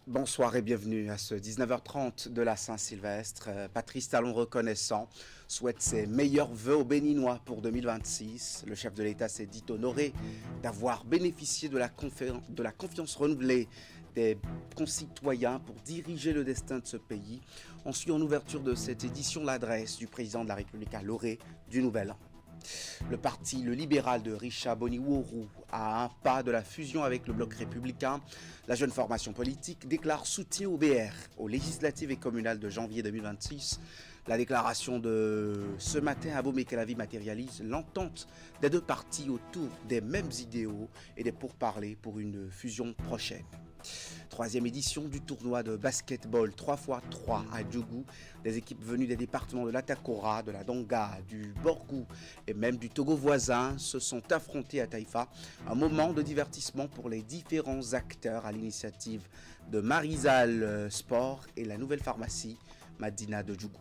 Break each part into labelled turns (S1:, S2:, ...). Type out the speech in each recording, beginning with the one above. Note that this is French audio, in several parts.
S1: Bonsoir et bienvenue à ce 19h30 de la Saint-Sylvestre. Patrice Talon reconnaissant souhaite ses meilleurs vœux aux Béninois pour 2026. Le chef de l'État s'est dit honoré d'avoir bénéficié de la confiance renouvelée des concitoyens pour diriger le destin de ce pays. On suit en ouverture de cette édition l'adresse du président de la République à l'orée du Nouvel An. Le parti Le Libéral de Richa Boniwourou, à un pas de la fusion avec le bloc républicain, la jeune formation politique déclare soutien au BR, aux législatives et communales de janvier 2026. La déclaration de ce matin à Abomey-Calavi matérialise l'entente des deux partis autour des mêmes idéaux et des pourparlers pour une fusion prochaine. Troisième édition du tournoi de basketball 3x3 à Djougou. Des équipes venues des départements de l'Atakora, de la Donga, du Borgou et même du Togo voisin se sont affrontées à Taïfa. Un moment de divertissement pour les différents acteurs à l'initiative de Marizal Sport et la nouvelle pharmacie Madina de Djougou.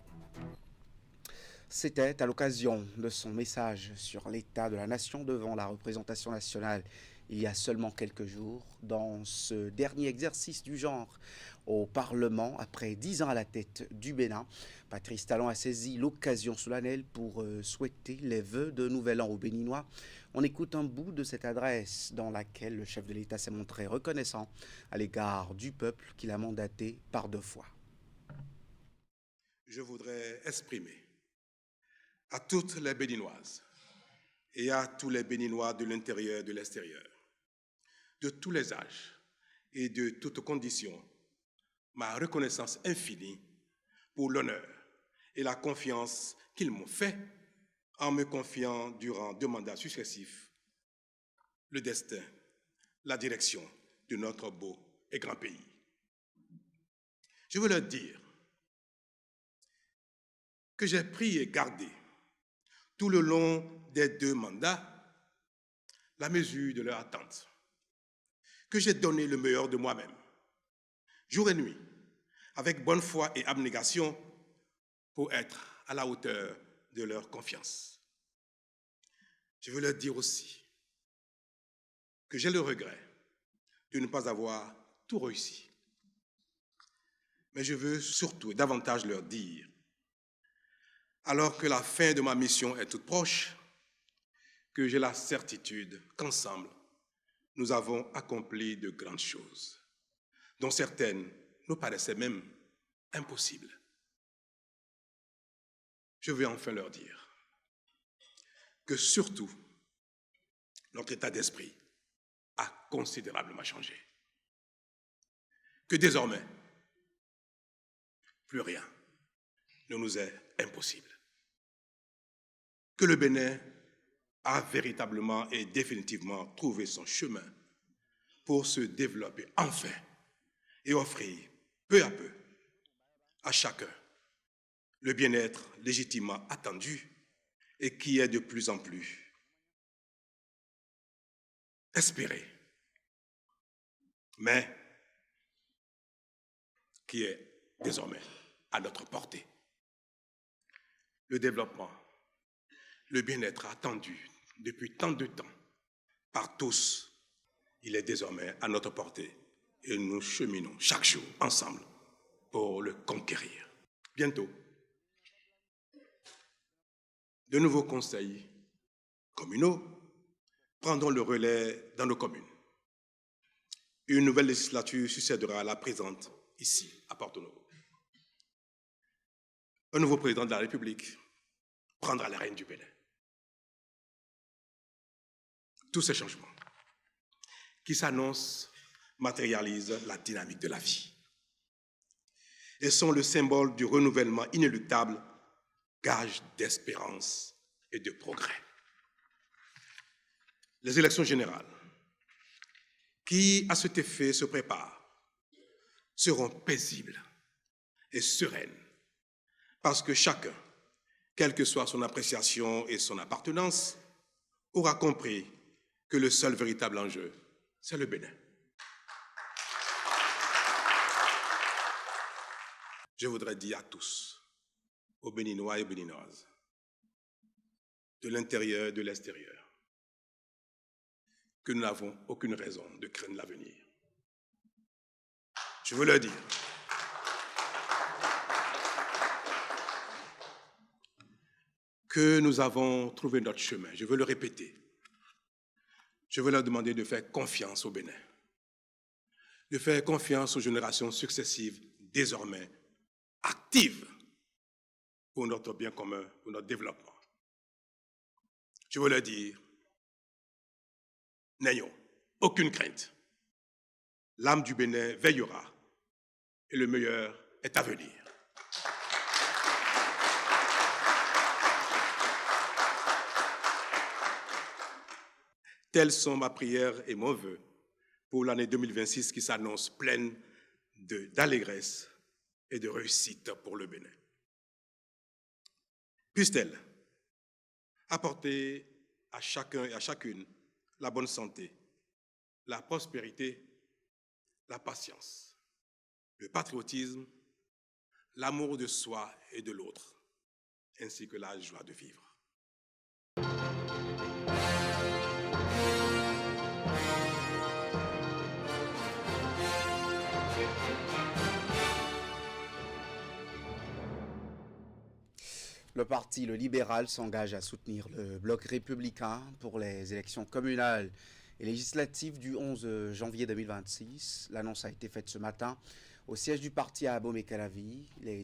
S1: C'était à l'occasion de son message sur l'état de la nation devant la représentation nationale il y a seulement quelques jours, dans ce dernier exercice du genre au Parlement, après 10 ans à la tête du Bénin. Patrice Talon a saisi l'occasion solennelle pour souhaiter les vœux de Nouvel An aux Béninois. On écoute un bout de cette adresse dans laquelle le chef de l'État s'est montré reconnaissant à l'égard du peuple qu'il a mandaté par 2 fois.
S2: Je voudrais exprimer à toutes les Béninoises et à tous les Béninois de l'intérieur et de l'extérieur, de tous les âges et de toutes conditions, ma reconnaissance infinie pour l'honneur et la confiance qu'ils m'ont fait en me confiant durant 2 mandats successifs le destin, la direction de notre beau et grand pays. Je veux leur dire que j'ai pris et gardé tout le long des 2 mandats la mesure de leur attente, que j'ai donné le meilleur de moi-même, jour et nuit, avec bonne foi et abnégation, pour être à la hauteur de leur confiance. Je veux leur dire aussi que j'ai le regret de ne pas avoir tout réussi. Mais je veux surtout et davantage leur dire, alors que la fin de ma mission est toute proche, que j'ai la certitude qu'ensemble, nous avons accompli de grandes choses, dont certaines nous paraissaient même impossibles. Je veux enfin leur dire que surtout, notre état d'esprit a considérablement changé. Que désormais, plus rien ne nous est impossible. Que le Bénin a véritablement et définitivement trouvé son chemin pour se développer enfin et offrir peu à peu à chacun le bien-être légitimement attendu et qui est de plus en plus espéré, mais qui est désormais à notre portée. Le développement, le bien-être attendu depuis tant de temps par tous, il est désormais à notre portée et nous cheminons chaque jour ensemble pour le conquérir. Bientôt, de nouveaux conseils communaux prendront le relais dans nos communes. Une nouvelle législature succédera à la présente ici, à Porto-Novo. Un nouveau président de la République prendra les rênes du Bénin. Tous ces changements qui s'annoncent matérialisent la dynamique de la vie et sont le symbole du renouvellement inéluctable, gage d'espérance et de progrès. Les élections générales, qui à cet effet se préparent, seront paisibles et sereines, parce que chacun, quelle que soit son appréciation et son appartenance, aura compris que le seul véritable enjeu, c'est le Bénin. Je voudrais dire à tous, aux Béninois et Béninoises, de l'intérieur et de l'extérieur, que nous n'avons aucune raison de craindre l'avenir. Je veux le dire. Que nous avons trouvé notre chemin. Je veux le répéter. Je veux leur demander de faire confiance au Bénin, de faire confiance aux générations successives, désormais actives pour notre bien commun, pour notre développement. Je veux leur dire, n'ayons aucune crainte. L'âme du Bénin veillera et le meilleur est à venir. Telles sont ma prière et mon vœu pour l'année 2026 qui s'annonce pleine d'allégresse et de réussite pour le Bénin. Puisse-t-elle apporter à chacun et à chacune la bonne santé, la prospérité, la patience, le patriotisme, l'amour de soi et de l'autre, ainsi que la joie de vivre.
S1: Le parti Le Libéral s'engage à soutenir le bloc républicain pour les élections communales et législatives du 11 janvier 2026. L'annonce a été faite ce matin au siège du parti à Abomey-Calavi. Les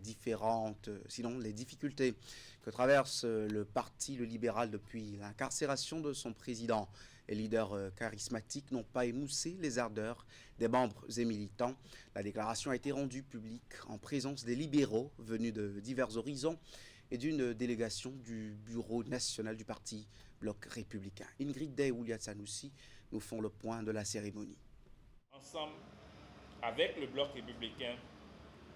S1: difficultés que traverse le parti Le Libéral depuis l'incarcération de son président et leader charismatique n'ont pas émoussé les ardeurs des membres et militants. La déclaration a été rendue publique en présence des libéraux venus de divers horizons et d'une délégation du bureau national du parti Bloc républicain. Ingrid Day et Oulia Sanoussi nous font le point de la cérémonie.
S3: Ensemble avec le Bloc républicain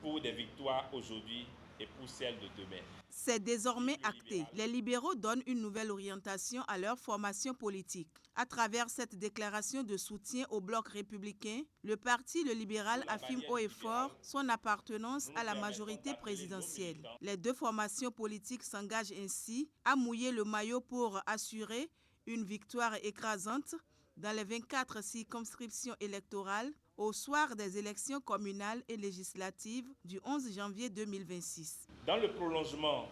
S3: pour des victoires aujourd'hui et pour celles de demain.
S4: C'est désormais acté. Les libéraux donnent une nouvelle orientation à leur formation politique. À travers cette déclaration de soutien au bloc républicain, le parti Le Libéral affirme haut et fort son appartenance à la majorité présidentielle. Les deux formations politiques s'engagent ainsi à mouiller le maillot pour assurer une victoire écrasante dans les 24 circonscriptions électorales au soir des élections communales et législatives du 11 janvier 2026.
S3: Dans le prolongement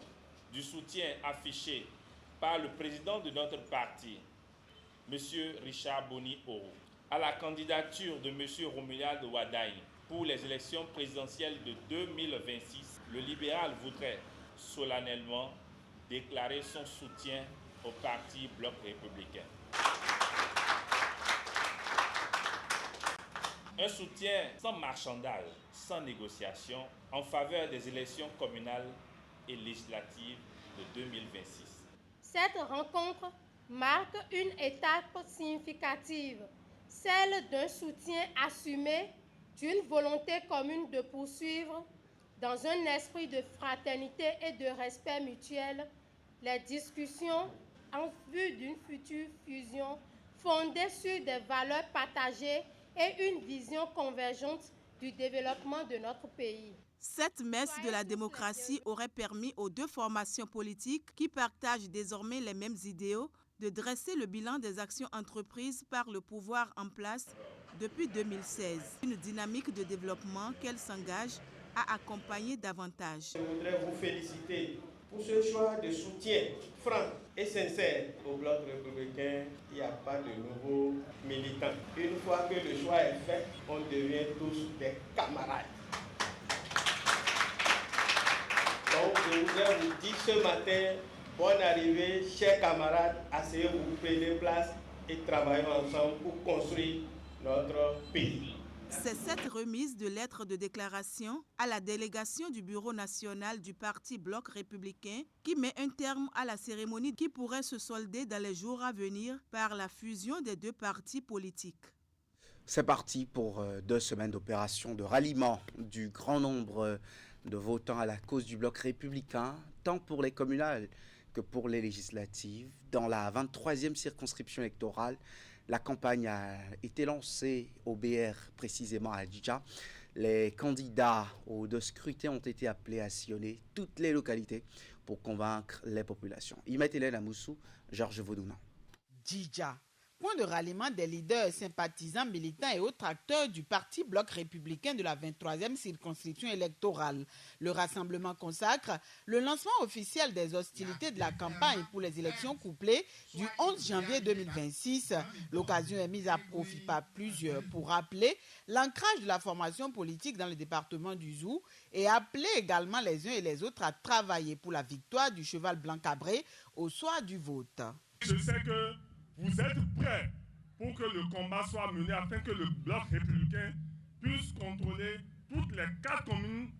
S3: du soutien affiché par le président de notre parti, M. Richard Boni-Oro, à la candidature de M. Romuald Wadagne pour les élections présidentielles de 2026, le libéral voudrait solennellement déclarer son soutien au parti Bloc républicain. Un soutien sans marchandage, sans négociation, en faveur des élections communales et législatives de 2026.
S5: Cette rencontre marque une étape significative, celle d'un soutien assumé, d'une volonté commune de poursuivre, dans un esprit de fraternité et de respect mutuel, les discussions en vue d'une future fusion fondée sur des valeurs partagées et une vision convergente du développement de notre pays.
S4: Cette messe de la démocratie aurait permis aux deux formations politiques qui partagent désormais les mêmes idéaux de dresser le bilan des actions entreprises par le pouvoir en place depuis 2016. Une dynamique de développement qu'elle s'engage à accompagner davantage.
S6: Je voudrais vous féliciter pour ce choix de soutien franc et sincère au Bloc républicain. Il n'y a pas de nouveaux militants. Une fois que le choix est fait, on devient tous des camarades. Donc je voudrais vous dire ce matin, bonne arrivée, chers camarades, asseyez-vous, prenez place et travaillons ensemble pour construire notre pays.
S4: C'est cette remise de lettres de déclaration à la délégation du Bureau national du Parti Bloc républicain qui met un terme à la cérémonie qui pourrait se solder dans les jours à venir par la fusion des deux partis politiques.
S1: C'est parti pour 2 semaines d'opération de ralliement du grand nombre de votants à la cause du Bloc républicain, tant pour les communales que pour les législatives. Dans la 23e circonscription électorale, la campagne a été lancée au BR, précisément à Adidja. Les candidats aux 2 scrutins ont été appelés à sillonner toutes les localités pour convaincre les populations. Imet Hélène Amoussou, Georges Vaudounan.
S7: Djidja, point de ralliement des leaders, sympathisants, militants et autres acteurs du Parti Bloc républicain de la 23e circonscription électorale. Le rassemblement consacre le lancement officiel des hostilités de la campagne pour les élections couplées du 11 janvier 2026. L'occasion est mise à profit par plusieurs pour rappeler l'ancrage de la formation politique dans le département du Zou et appeler également les uns et les autres à travailler pour la victoire du cheval blanc cabré au soir du vote.
S8: Je sais que vous êtes prêts pour que le combat soit mené afin que le bloc républicain puisse contrôler toutes les 4 communes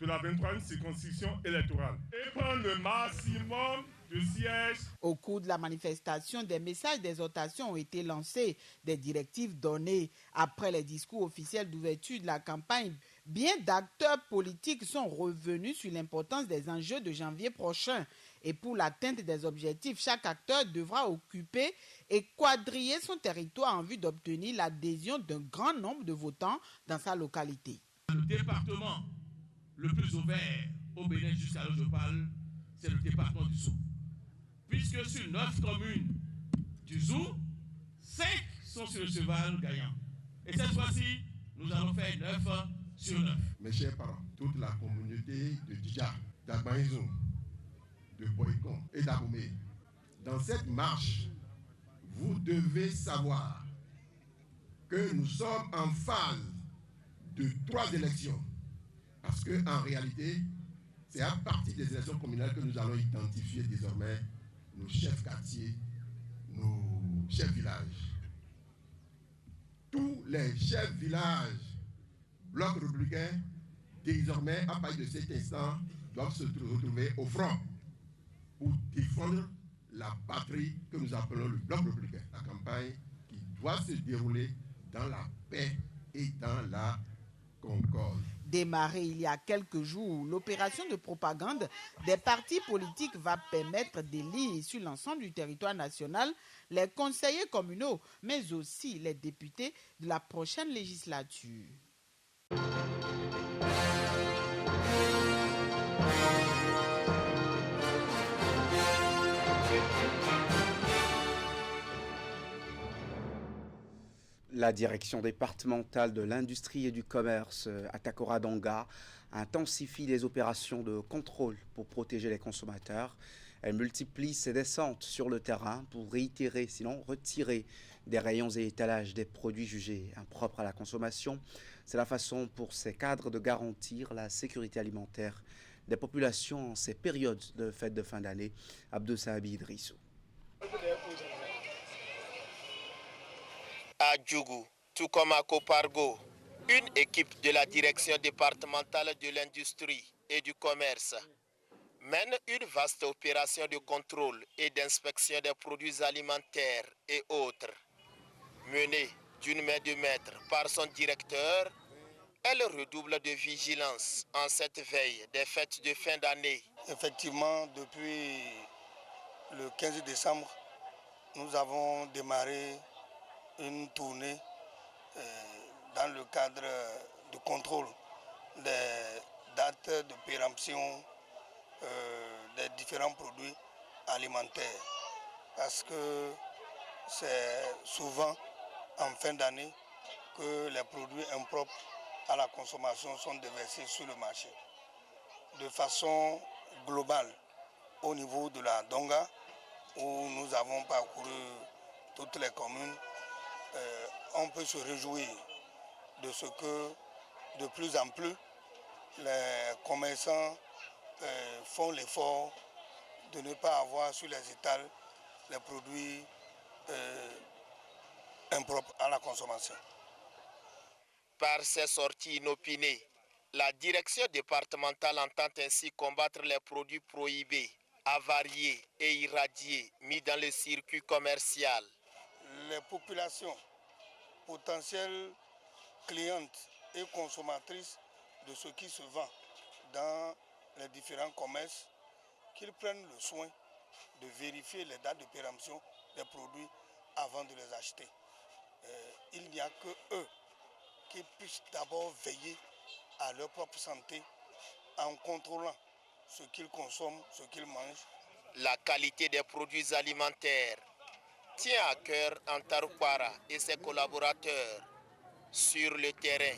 S8: de la 23e circonscription électorale et prendre le maximum de sièges.
S7: Au cours de la manifestation, des messages d'exhortation ont été lancés, des directives données. Après les discours officiels d'ouverture de la campagne, bien d'acteurs politiques sont revenus sur l'importance des enjeux de janvier prochain. Et pour l'atteinte des objectifs, chaque acteur devra occuper et quadriller son territoire en vue d'obtenir l'adhésion d'un grand nombre de votants dans sa localité.
S9: Le département le plus ouvert au Bénin jusqu'à l'heure où je parle, c'est le département du Zou. Puisque sur 9 communes du Zou, 5 sont sur le cheval gagnant. Et cette fois-ci, nous allons faire 9 sur 9.
S10: Mes chers parents, toute la communauté de Dija, d'Agbaïzou, de Boycon et d'Aboumé, dans cette marche, vous devez savoir que nous sommes en phase de 3 élections. Parce qu'en réalité, c'est à partir des élections communales que nous allons identifier désormais nos chefs quartiers, nos chefs villages. Tous les chefs villages, bloc républicain, désormais, à partir de cet instant, doivent se retrouver au front pour défendre la patrie que nous appelons le bloc républicain. La campagne qui doit se dérouler dans la paix et dans la concorde.
S7: Démarrée il y a quelques jours, l'opération de propagande des partis politiques va permettre d'élire sur l'ensemble du territoire national les conseillers communaux, mais aussi les députés de la prochaine législature.
S1: La direction départementale de l'industrie et du commerce à Takoradonga intensifie les opérations de contrôle pour protéger les consommateurs. Elle multiplie ses descentes sur le terrain pour réitérer, sinon retirer des rayons et étalages des produits jugés impropres à la consommation. C'est la façon pour ces cadres de garantir la sécurité alimentaire des populations en ces périodes de fêtes de fin d'année. Abdou Sahabi Idrissou.
S6: À Djougou, tout comme à Kopargo, une équipe de la direction départementale de l'industrie et du commerce mène une vaste opération de contrôle et d'inspection des produits alimentaires et autres. Menée d'une main de maître par son directeur, elle redouble de vigilance en cette veille des fêtes de fin d'année.
S11: Effectivement, depuis le 15 décembre, nous avons démarré une tournée dans le cadre du contrôle des dates de péremption des différents produits alimentaires. Parce que c'est souvent en fin d'année que les produits impropres à la consommation sont déversés sur le marché. De façon globale, au niveau de la Donga, où nous avons parcouru toutes les communes, on peut se réjouir de ce que de plus en plus les commerçants font l'effort de ne pas avoir sur les étals les produits impropres à la consommation.
S6: Par ces sorties inopinées, la direction départementale entend ainsi combattre les produits prohibés, avariés et irradiés mis dans le circuit commercial.
S11: Les populations potentielles clientes et consommatrices de ce qui se vend dans les différents commerces, qu'ils prennent le soin de vérifier les dates de péremption des produits avant de les acheter. Il n'y a que eux qui puissent d'abord veiller à leur propre santé en contrôlant ce qu'ils consomment, ce qu'ils mangent.
S6: La qualité des produits alimentaires
S12: tient à cœur Antarukwara et ses collaborateurs sur le terrain.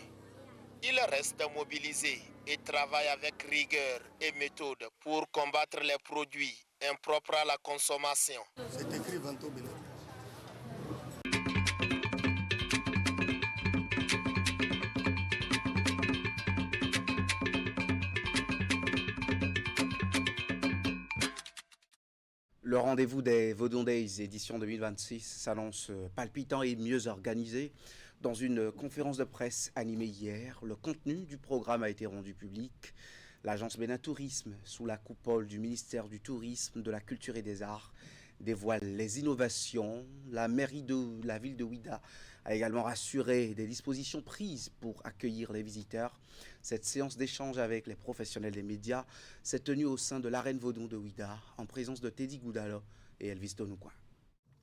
S12: Ils restent mobilisés et travaillent avec rigueur et méthode pour combattre les produits impropres à la consommation.
S11: C'est écrit Vanto Bénin.
S1: Le rendez-vous des Vodun Days édition 2026 s'annonce palpitant et mieux organisé. Dans une conférence de presse animée hier, le contenu du programme a été rendu public. L'agence Bénin Tourisme, sous la coupole du ministère du Tourisme, de la Culture et des Arts, dévoile les innovations. La mairie de la ville de Ouidah a également rassuré des dispositions prises pour accueillir les visiteurs. Cette séance d'échange avec les professionnels des médias s'est tenue au sein de l'arène Vodun de Ouidah, en présence de Teddy Goudalo et Elvis Tonukwa.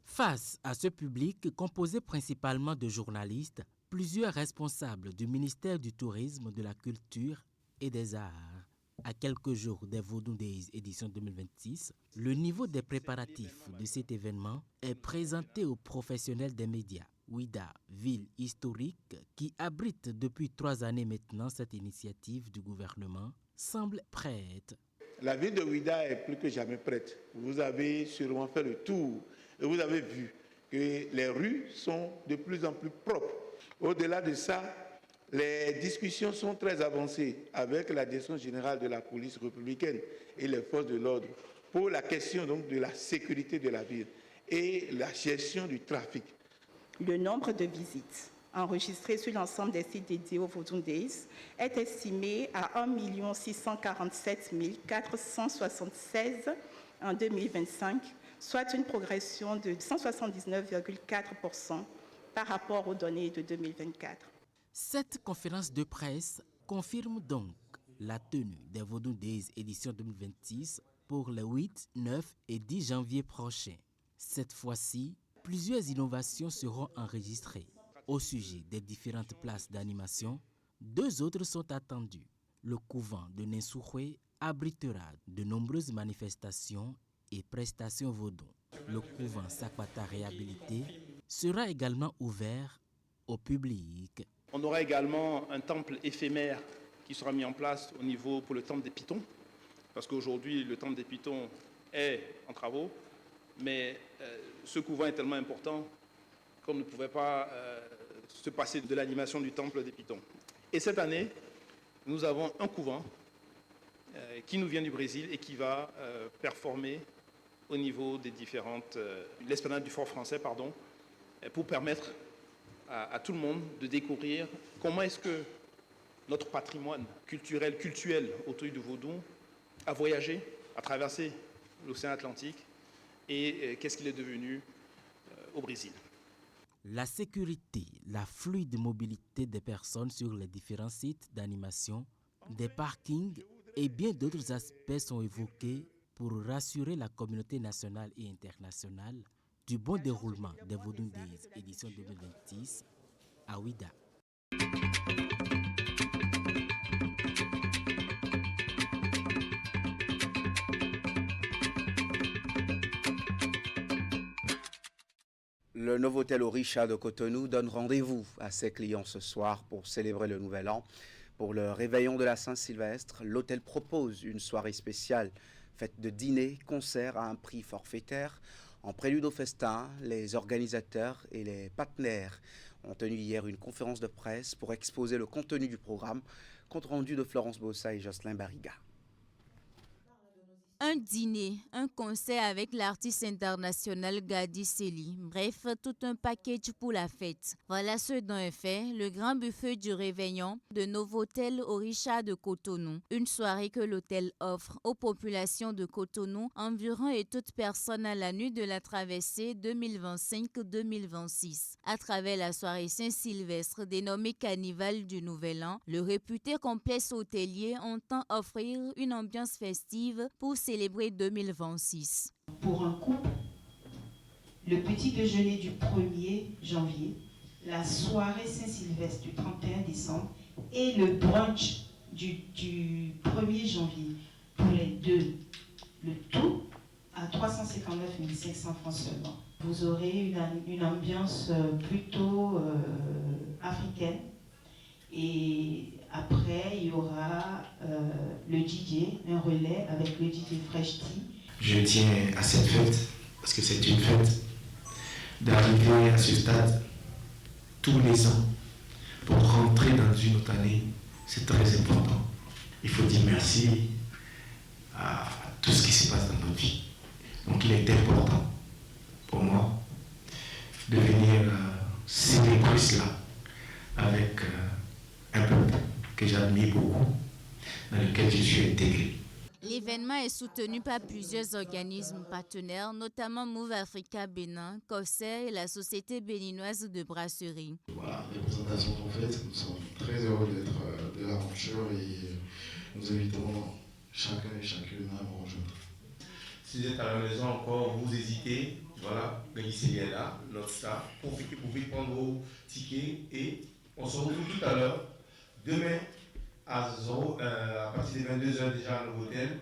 S13: Face à ce public composé principalement de journalistes, plusieurs responsables du ministère du Tourisme, de la Culture et des Arts, à quelques jours des Vodun Days édition 2026, le niveau des préparatifs de cet événement est présenté aux professionnels des médias. Ouidah, ville historique qui abrite depuis 3 années maintenant cette initiative du gouvernement, semble prête.
S14: La ville de Ouidah est plus que jamais prête. Vous avez sûrement fait le tour et vous avez vu que les rues sont de plus en plus propres. Au-delà de ça, les discussions sont très avancées avec la direction générale de la police républicaine et les forces de l'ordre pour la question donc de la sécurité de la ville et la gestion du trafic.
S15: Le nombre de visites enregistrées sur l'ensemble des sites dédiés aux Vodun Days est estimé à 1 647 476 en 2025, soit une progression de 179,4% par rapport aux données de 2024.
S13: Cette conférence de presse confirme donc la tenue des Vodun Days édition 2026 pour les 8, 9 et 10 janvier prochains. Cette fois-ci, plusieurs innovations seront enregistrées. Au sujet des différentes places d'animation, 2 autres sont attendues. Le couvent de Nensoukhwe abritera de nombreuses manifestations et prestations Vodun. Le couvent Sakwata réhabilité sera également ouvert au public.
S16: On aura également un temple éphémère qui sera mis en place au niveau pour le temple des Pitons, parce qu'aujourd'hui le temple des Pitons est en travaux, mais ce couvent est tellement important qu'on ne pouvait pas se passer de l'animation du temple des Pitons. Et cette année, nous avons un couvent qui nous vient du Brésil et qui va performer au niveau des différentes, l'esplanade du Fort Français, pardon, pour permettre à tout le monde de découvrir comment est-ce que notre patrimoine culturel autour du Vodun a voyagé, a traversé l'océan Atlantique et qu'est-ce qu'il est devenu au Brésil.
S13: La sécurité, la fluide mobilité des personnes sur les différents sites d'animation, des parkings et bien d'autres aspects sont évoqués pour rassurer la communauté nationale et internationale du bon déroulement des Vodun Days édition 2026 à Ouidah.
S1: Le Novotel Orisha de Cotonou donne rendez-vous à ses clients ce soir pour célébrer le Nouvel An. Pour le réveillon de la Saint-Sylvestre, l'hôtel propose une soirée spéciale faite de dîners, concerts à un prix forfaitaire. En prélude au festin, les organisateurs et les partenaires ont tenu hier une conférence de presse pour exposer le contenu du programme, compte rendu de Florence Bossa et Jocelyn Barriga.
S17: Un dîner, un concert avec l'artiste international Gadi Seli. Bref, tout un package pour la fête. Voilà ce dont est fait le grand buffet du réveillon de Novotel Orisha de Cotonou. Une soirée que l'hôtel offre aux populations de Cotonou, environ et toute personne à la nuit de la traversée 2025-2026. À travers la soirée Saint-Sylvestre dénommée Carnival du Nouvel An, le réputé complexe hôtelier entend offrir une ambiance festive pour célébrer 2026.
S18: Pour un couple, le petit déjeuner du 1er janvier, la soirée Saint-Sylvestre du 31 décembre et le brunch du 1er janvier pour les deux. Le tout à 359 500 francs seulement. Vous aurez une ambiance plutôt africaine. Et après, il y aura le DJ, un relais avec le DJ Fresh Tea.
S19: Je tiens à cette fête, parce que c'est une fête, d'arriver à ce stade tous les ans pour rentrer dans une autre année. C'est très important. Il faut dire merci à tout ce qui se passe dans notre vie. Donc il est important pour moi de venir célébrer cela avec un peuple que j'admire beaucoup, dans lequel je suis intégré.
S17: L'événement est soutenu par plusieurs organismes partenaires, notamment Move Africa Bénin, COSER et la Société béninoise de brasserie.
S19: Voilà, les présentations sont faites, nous sommes très heureux d'être de l'aventure et nous invitons chacun et chacune à nous rejoindre.
S20: Si vous êtes à la maison encore, vous hésitez, voilà, Gagiseli est là, notre staff, pour que vous pouvez prendre vos tickets et on se retrouve tout à l'heure, demain à partir de 22h déjà à l'hôtel,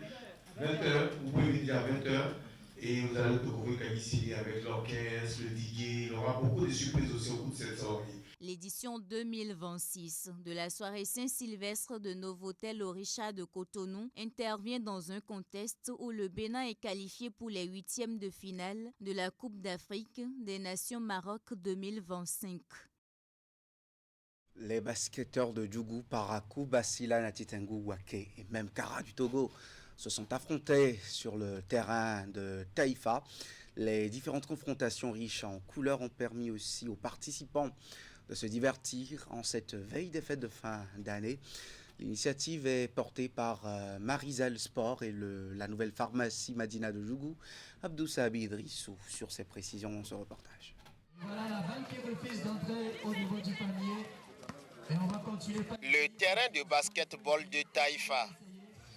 S20: 20h, vous pouvez venir à 20h et vous allez découvrir Gagiseli avec l'orchestre, le DJ, il y aura beaucoup de surprises aussi au cours de cette soirée.
S17: L'édition 2026 de la soirée Saint-Sylvestre de Novotel au Richard de Cotonou intervient dans un contexte où le Bénin est qualifié pour les 8e de finale de la Coupe d'Afrique des Nations Maroc 2025.
S1: Les basketteurs de Djougou, Parakou, Basila, Natitengu, Wake et même Kara du Togo se sont affrontés sur le terrain de Taïfa. Les différentes confrontations riches en couleurs ont permis aussi aux participants de se divertir en cette veille des fêtes de fin d'année. L'initiative est portée par Marisel Sport et la nouvelle pharmacie Madina de Djougou. Abdou Sabi Idrissou sur ses précisions dans ce reportage.
S21: Voilà la balle qui refuse d'entrer au niveau du panier. Et on va continuer.
S12: Le terrain de basketball de Taïfa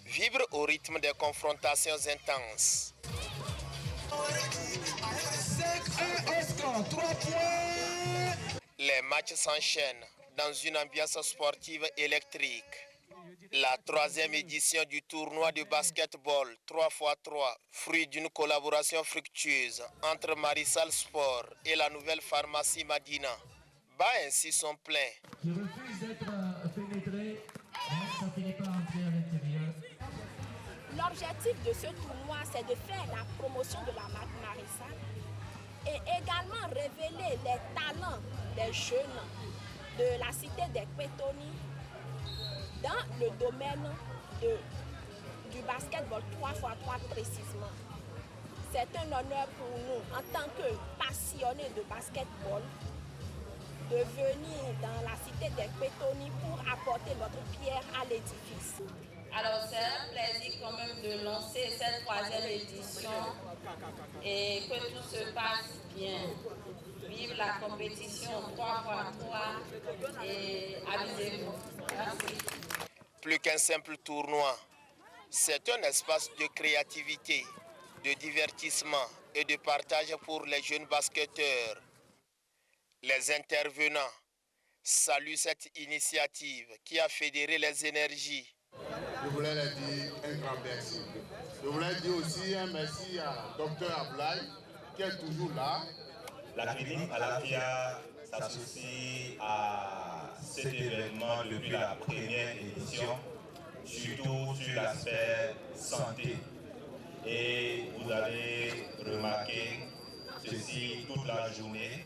S12: vibre au rythme des confrontations intenses. Les matchs s'enchaînent dans une ambiance sportive électrique. La 3e édition du tournoi de basketball 3x3, fruit d'une collaboration fructueuse entre Marisal Sport et la nouvelle pharmacie Madina, bat ainsi son plein.
S21: Je refuse d'être pénétré, ça finit par entrer à l'intérieur.
S22: L'objectif de ce tournoi, c'est de faire la promotion de la marque Marisal et également révéler les talents des jeunes de la cité des Pétoni dans le domaine du basketball 3x3 précisément. C'est un honneur pour nous, en tant que passionnés de basketball, de venir dans la cité des Pétoni pour apporter notre pierre à l'édifice.
S23: Alors c'est un plaisir quand même de lancer cette 3e édition et que tout se passe bien. Vive la compétition 3x3 et amusez-vous. Merci.
S12: Plus qu'un simple tournoi, c'est un espace de créativité, de divertissement et de partage pour les jeunes basketteurs. Les intervenants saluent cette initiative qui a fédéré les énergies.
S24: Je voulais leur dire un grand merci. Je voulais dire aussi un merci à Dr Ablaï qui est toujours là.
S25: La clinique Alafia s'associe à cet événement depuis la première édition, surtout sur l'aspect santé. Et vous avez remarqué ceci toute la journée.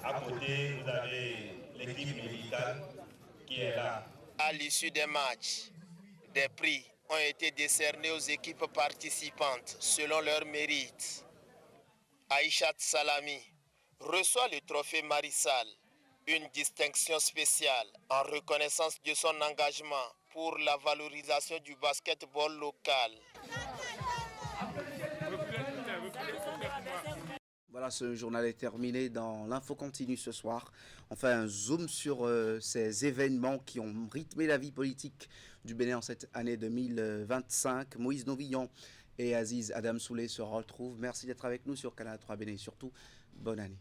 S25: À côté, vous avez l'équipe médicale qui est là.
S12: À l'issue des matchs, des prix ont été décernés aux équipes participantes selon leur mérite. Aïchat Salami reçoit le trophée Marisal, une distinction spéciale en reconnaissance de son engagement pour la valorisation du basketball local.
S1: Voilà, ce journal est terminé. Dans l'info continue ce soir, on fait un zoom sur ces événements qui ont rythmé la vie politique du Bénin en cette année 2025. Moïse Novillon et Aziz Adam Souley se retrouvent. Merci d'être avec nous sur Canal 3 Bénin et surtout, bonne année.